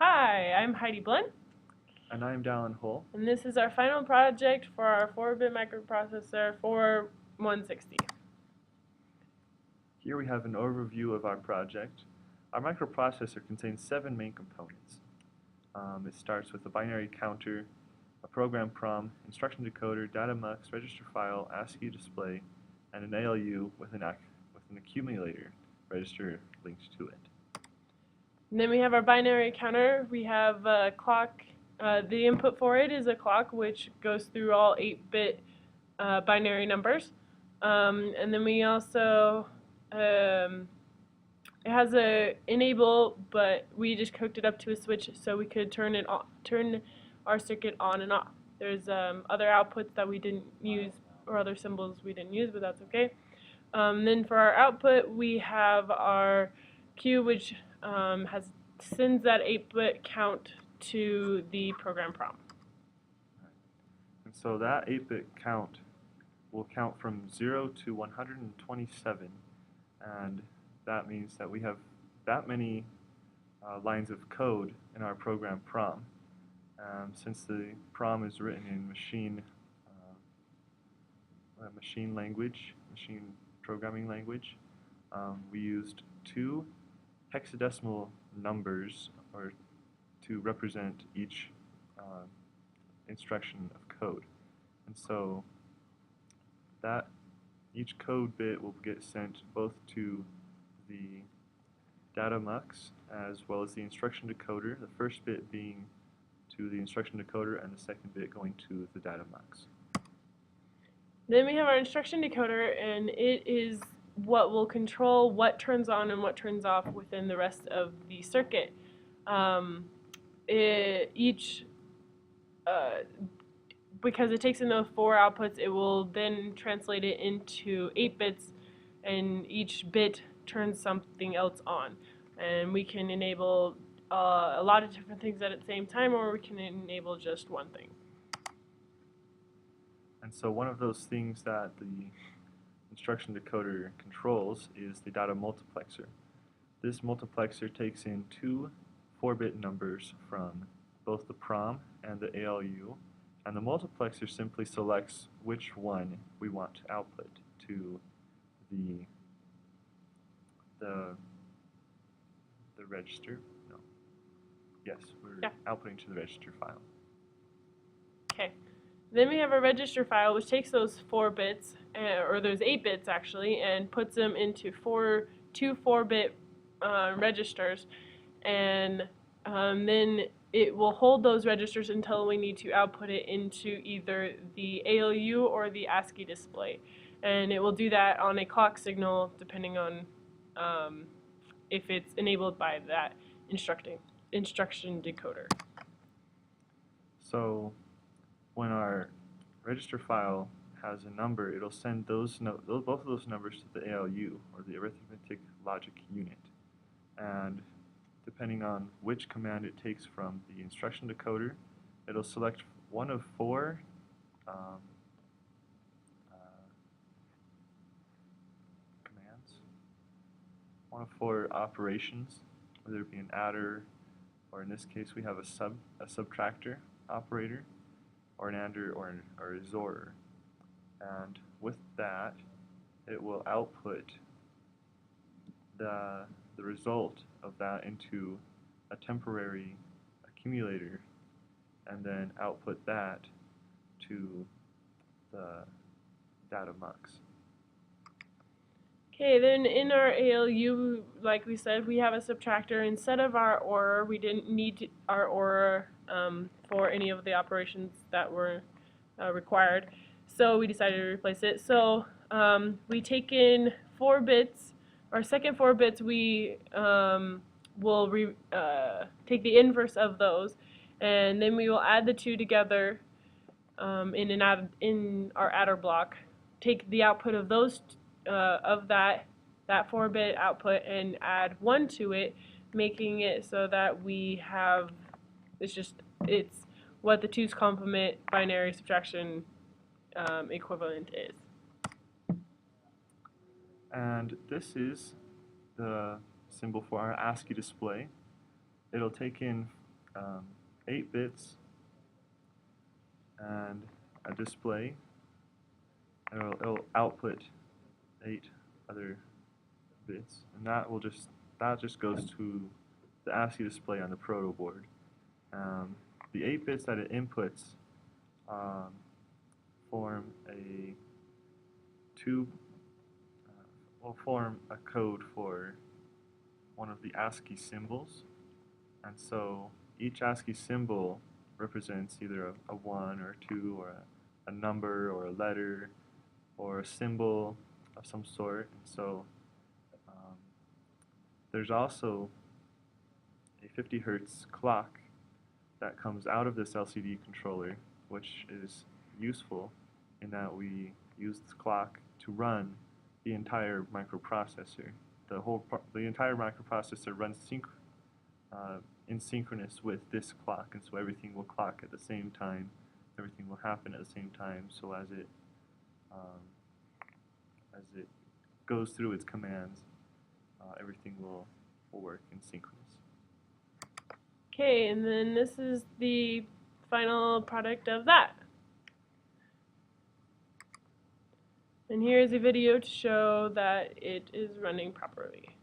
Hi, I'm Heidi Blunt, And I'm Dallin Hull. and this is our final project for our 4-bit microprocessor 4160. Here we have an overview of our project. Our microprocessor contains 7 main components. It starts with a binary counter, a program prom, instruction decoder, data mux, register file, ASCII display, and an ALU with an accumulator register linked to it. And then we have our binary counter. We have a clock. The input for it is a clock which goes through all 8-bit binary numbers. And then we also it has a enable, but we just hooked it up to a switch so we could turn our circuit on and off. There's other outputs that we didn't use, or other symbols we didn't use, but that's okay. Then for our output, we have our Q, which sends that 8-bit count to the program prom. And so that 8-bit count will count from 0 to 127, and that means that we have that many lines of code in our program prom. Since the prom is written in machine language, machine programming language, we used 2 hexadecimal numbers to represent each instruction of code. And so that each code bit will get sent both to the data mux as well as the instruction decoder, the first bit being to the instruction decoder and the second bit going to the data mux. Then we have our instruction decoder, and it is what will control what turns on and what turns off within the rest of the circuit. Because it takes in those 4 outputs, it will then translate it into 8 bits, and each bit turns something else on. And we can enable a lot of different things at the same time, or we can enable just one thing. And so one of those things that the instruction decoder controls is the data multiplexer. This multiplexer takes in 2 4-bit numbers from both the prom and the ALU, and the multiplexer simply selects which one we want to output to the register. No. Yes, we're outputting to the register file. Okay. Then we have a register file which takes those 4 bits, or those 8 bits actually, and puts them into 2 4-bit registers, and then it will hold those registers until we need to output it into either the ALU or the ASCII display. And it will do that on a clock signal depending on if it's enabled by that instruction decoder. So when our register file has a number, it'll send both of those numbers to the ALU, or the arithmetic logic unit. And depending on which command it takes from the instruction decoder, it'll select one of 4 commands, one of 4 operations, whether it be an adder, or in this case we have a subtractor operator, or an ANDer, or a XORer. And with that, it will output the result of that into a temporary accumulator, and then output that to the data mux. Okay, then in our ALU, like we said, we have a subtractor. Instead of our OR, we didn't need our OR for any of the operations that were required, so we decided to replace it. So we take in 4 bits. Our second 4 bits, we will take the inverse of those, and then we will add the 2 together in our adder block. Take the output of those of that 4-bit output and add 1 to it, making it so that we have it's what the 2's complement binary subtraction equivalent is. And this is the symbol for our ASCII display. It'll take in 8 bits and a display, and it'll output 8 other bits, and that just goes to the ASCII display on the proto board. The 8 bits that it inputs form will form a code for one of the ASCII symbols, and so each ASCII symbol represents either a 1 or a 2 or a number or a letter or a symbol of some sort. And so there's also a 50 Hertz clock that comes out of this LCD controller, which is useful in that we use this clock to run the entire microprocessor. The entire microprocessor runs in synchronous with this clock, and so everything will clock at the same time. Everything will happen at the same time. So as it goes through its commands, everything will work in synchronous. Okay, and then this is the final product of that. And here's a video to show that it is running properly.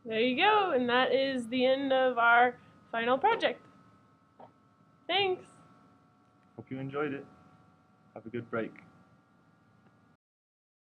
There you go, and that is the end of our final project. Thanks! Hope you enjoyed it. Have a good break.